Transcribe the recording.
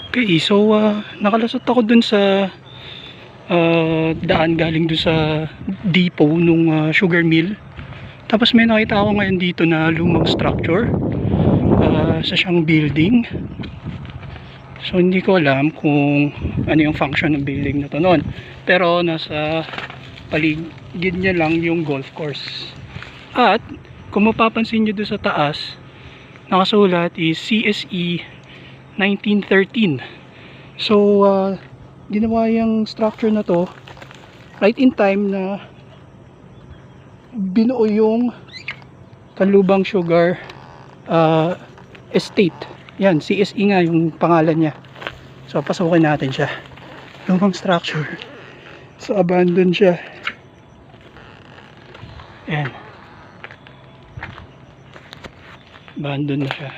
Okay, so nakalusot ako dun sa daan galing dun sa depot nung sugar mill. Tapos may nakita ako ngayon dito na lumang structure sa siyang building. So hindi ko alam kung ano yung function ng building na to noon. Pero nasa paligid niya lang yung golf course. At kung mapapansin nyo doon sa taas, nakasulat is CSE 1913. So ginawa yung structure na to right in time na binuo yung Kanlubang Sugar Estate. Yan, CSE nga yung pangalan niya. So pasukin natin siya. Lumang structure. So abandoned siya. Yan, abandoned na siya.